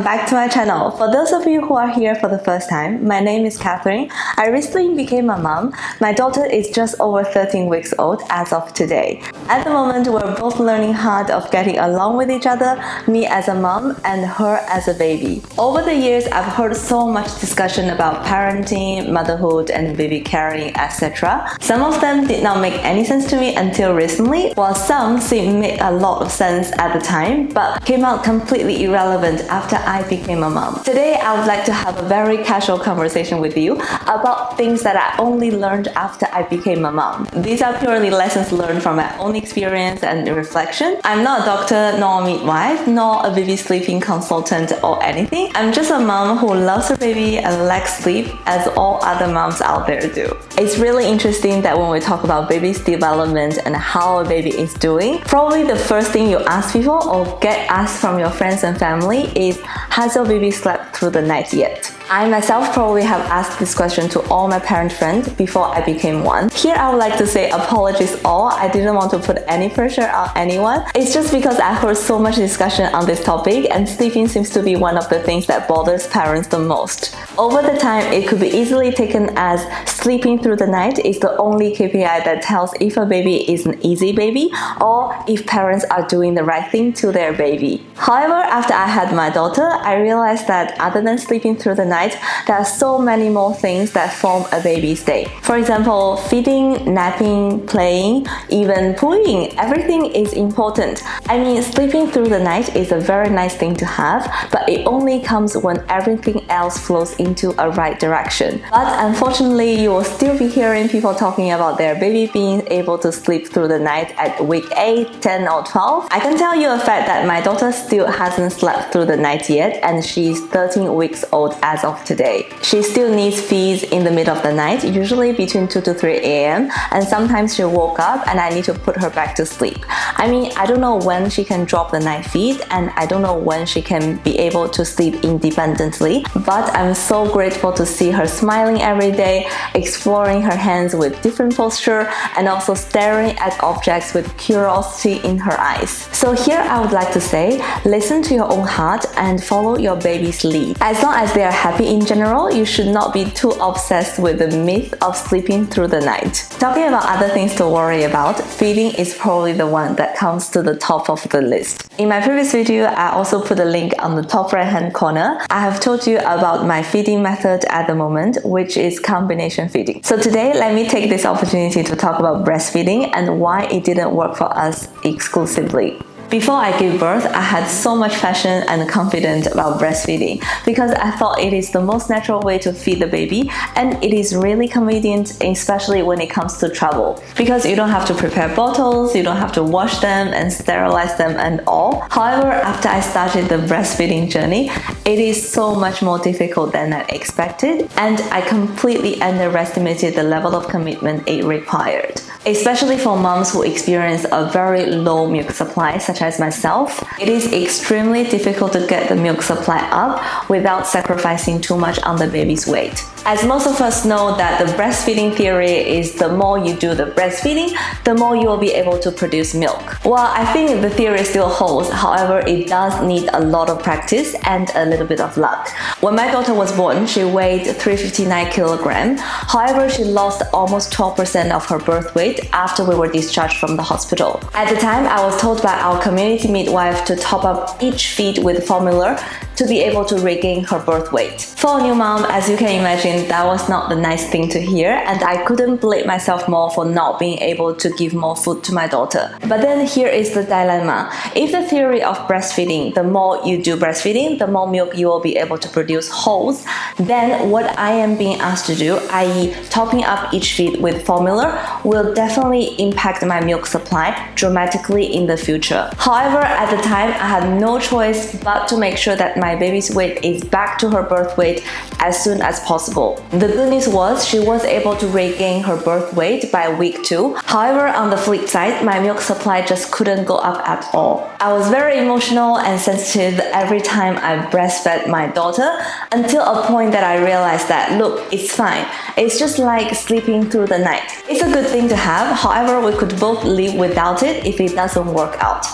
back to my channel. For those of you who are here for the first time, my name is Catherine. I recently became a mom. My daughter is just over 13 weeks old as of today. At the moment, we're both learning hard of getting along with each other, me as a mom and her as a baby. Over the years, I've heard so much discussion about parenting, motherhood and baby carrying, etc. Some of them did not make any sense to me until recently, while some seemed made a lot of sense at the time, but came out completely irrelevant after I became a mom. Today, I would like to have a very casual conversation with you about things that I only learned after I became a mom. These are purely lessons learned from my own experience and reflection. I'm not a doctor, nor a midwife, nor a baby sleeping consultant or anything. I'm just a mom who loves her baby and lacks sleep as all other moms out there do. It's really interesting that when we talk about baby's development and how a baby is doing, probably the first thing you ask people or get asked from your friends and family is, has your baby slept through the night yet? I myself probably have asked this question to all my parent friends before I became one. Here I would like to say apologies all. I didn't want to put any pressure on anyone. It's just because I heard so much discussion on this topic and sleeping seems to be one of the things that bothers parents the most. Over the time, it could be easily taken as sleeping through the night is the only KPI that tells if a baby is an easy baby or if parents are doing the right thing to their baby. However, after I had my daughter, I realized that other than sleeping through the night, there are so many more things that form a baby's day. For example, feeding, napping, playing, even pooing, everything is important. I mean, sleeping through the night is a very nice thing to have, but it only comes when everything else flows into a right direction. But unfortunately, you will still be hearing people talking about their baby being able to sleep through the night at week 8, 10 or 12. I can tell you a fact that my daughter still hasn't slept through the night yet, and she's 13 weeks old as of today. She still needs feeds in the middle of the night, usually between 2 to 3 a.m. and sometimes she woke up and I need to put her back to sleep. I mean, I don't know when she can drop the night feed and I don't know when she can be able to sleep independently, but I'm so grateful to see her smiling every day, exploring her hands with different posture and also staring at objects with curiosity in her eyes. So here I would like to say, listen to your own heart and follow your baby's lead. As long as they are happy in general, you should not be too obsessed with the myth of sleeping through the night. Talking about other things to worry about, feeding is probably the one that comes to the top of the list. In my previous video, I also put a link on the top right hand corner. I have told you about my feeding method at the moment, which is combination feeding. So today, let me take this opportunity to talk about breastfeeding and why it didn't work for us exclusively. Before I gave birth, I had so much passion and confidence about breastfeeding because I thought it is the most natural way to feed the baby and it is really convenient, especially when it comes to travel. Because you don't have to prepare bottles, you don't have to wash them and sterilize them and all. However, after I started the breastfeeding journey, it is so much more difficult than I expected and I completely underestimated the level of commitment it required. Especially for moms who experience a very low milk supply, such as myself, it is extremely difficult to get the milk supply up without sacrificing too much on the baby's weight. As most of us know that the breastfeeding theory is the more you do the breastfeeding, the more you will be able to produce milk. Well, I think the theory still holds, however, it does need a lot of practice and a little bit of luck. When my daughter was born, she weighed 359 kilograms. However, she lost almost 12% of her birth weight after we were discharged from the hospital. At the time, I was told by our community midwife to top up each feed with formula to be able to regain her birth weight. For a new mom, as you can imagine, that was not the nice thing to hear and I couldn't blame myself more for not being able to give more food to my daughter. But then here is the dilemma. If the theory of breastfeeding, the more you do breastfeeding, the more milk you will be able to produce wholes, then what I am being asked to do, i.e. topping up each feed with formula, will definitely impact my milk supply dramatically in the future. However, at the time, I had no choice but to make sure that my baby's weight is back to her birth weight as soon as possible. The good news was she was able to regain her birth weight by week 2. However, on the flip side, my milk supply just couldn't go up at all. I was very emotional and sensitive every time I breastfed my daughter until a point that I realized that, look, it's fine. It's just like sleeping through the night. It's a good thing to have, however, we could both live without it if it doesn't work out.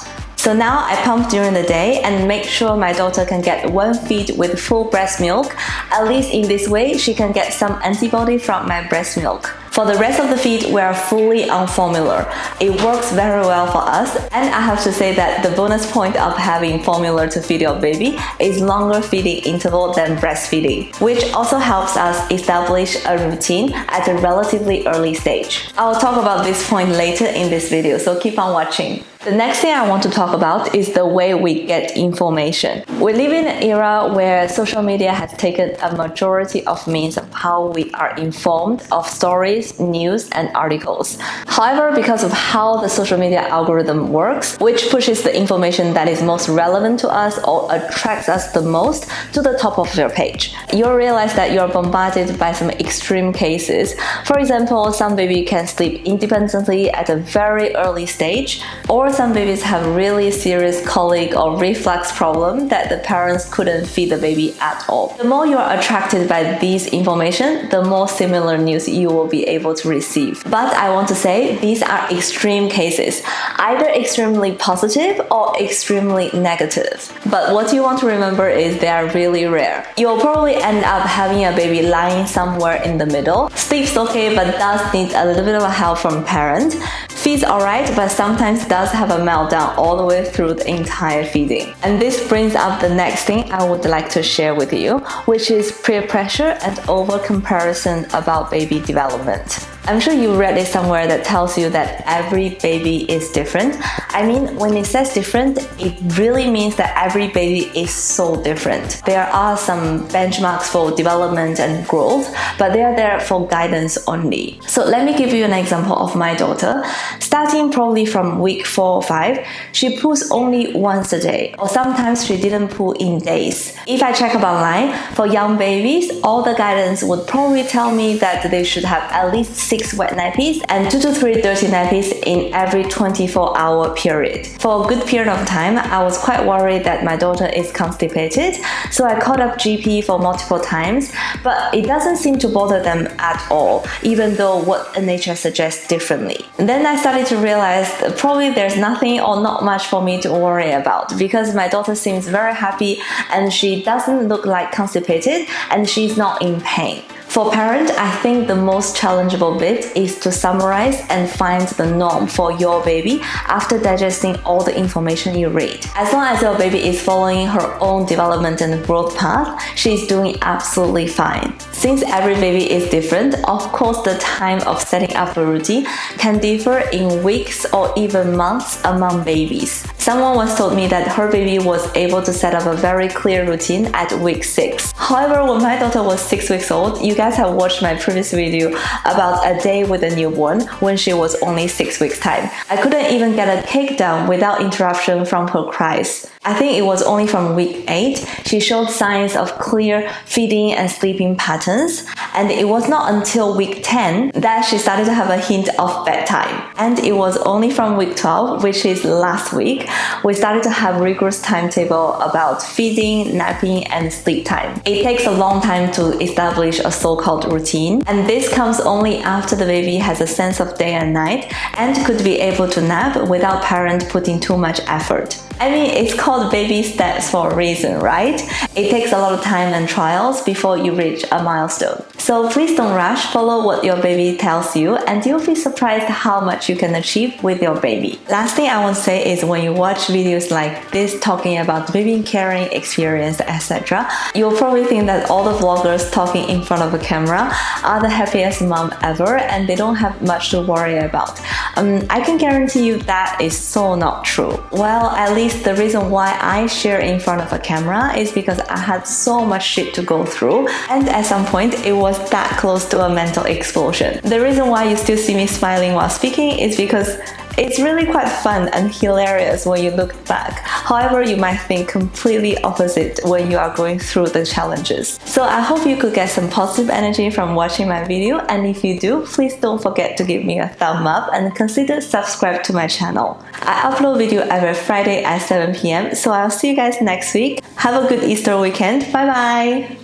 So now I pump during the day and make sure my daughter can get one feed with full breast milk. At least in this way, she can get some antibody from my breast milk. For the rest of the feed, we are fully on formula. It works very well for us, and I have to say that the bonus point of having formula to feed your baby is longer feeding interval than breastfeeding, which also helps us establish a routine at a relatively early stage. I'll talk about this point later in this video, so keep on watching. The next thing I want to talk about is the way we get information. We live in an era where social media has taken a majority of means of how we are informed of stories, news, and articles. However, because of how the social media algorithm works, which pushes the information that is most relevant to us or attracts us the most to the top of your page, you'll realize that you're bombarded by some extreme cases. For example, some baby can sleep independently at a very early stage, or some babies have really serious colic or reflux problem that the parents couldn't feed the baby at all. The more you are attracted by these information, the more similar news you will be able to receive. But I want to say these are extreme cases, either extremely positive or extremely negative. But what you want to remember is they are really rare. You'll probably end up having a baby lying somewhere in the middle, sleeps okay but does need a little bit of help from parent, feeds alright but sometimes does have a meltdown all the way through the entire feeding. And this brings up the next thing I would like to share with you, which is peer pressure and over comparison about baby development. I'm sure you read it somewhere that tells you that every baby is different. I mean, when it says different, it really means that every baby is so different. There are some benchmarks for development and growth, but they are there for guidance only. So let me give you an example of my daughter. Starting probably from week 4 or 5, she poos only once a day, or sometimes she didn't poo in days. If I check up online, for young babies, all the guidance would probably tell me that they should have at least 6 wet nappies and 2 to 3 dirty nappies in every 24-hour period. For a good period of time, I was quite worried that my daughter is constipated, so I called up GP for multiple times, but it doesn't seem to bother them at all, even though what nature suggests differently. And then I started to realize that probably there's nothing or not much for me to worry about, because my daughter seems very happy and she doesn't look like constipated and she's not in pain. For parent, I think the most challengeable bit is to summarize and find the norm for your baby after digesting all the information you read. As long as your baby is following her own development and growth path, she's doing absolutely fine. Since every baby is different, of course the time of setting up a routine can differ in weeks or even months among babies. Someone once told me that her baby was able to set up a very clear routine at week 6. However, when my daughter was 6 weeks old, you guys have watched my previous video about a day with a newborn when she was only 6 weeks time. I couldn't even get a cake down without interruption from her cries. I think it was only from week 8 she showed signs of clear feeding and sleeping patterns, and it was not until week 10 that she started to have a hint of bedtime. And it was only from week 12, which is last week, we started to have rigorous timetable about feeding, napping, and sleep time. It takes a long time to establish a so-called routine, and this comes only after the baby has a sense of day and night and could be able to nap without parent putting too much effort. I mean, it's called baby steps for a reason, right? It takes a lot of time and trials before you reach a milestone. So please don't rush, follow what your baby tells you, and you'll be surprised how much you can achieve with your baby. Last thing I want to say is when you watch videos like this talking about baby caring experience, etc., you'll probably think that all the vloggers talking in front of a camera are the happiest mom ever and they don't have much to worry about. I can guarantee you that is so not true. Well, at least the reason why I share in front of a camera is because I had so much shit to go through, and at some point it was that close to a mental explosion. The reason why you still see me smiling while speaking is because it's really quite fun and hilarious when you look back. However, you might think completely opposite when you are going through the challenges. So I hope you could get some positive energy from watching my video, and if you do, please don't forget to give me a thumb up and consider subscribe to my channel. I upload video every Friday at 7 p.m. so I'll see you guys next week. Have a good Easter weekend. Bye bye!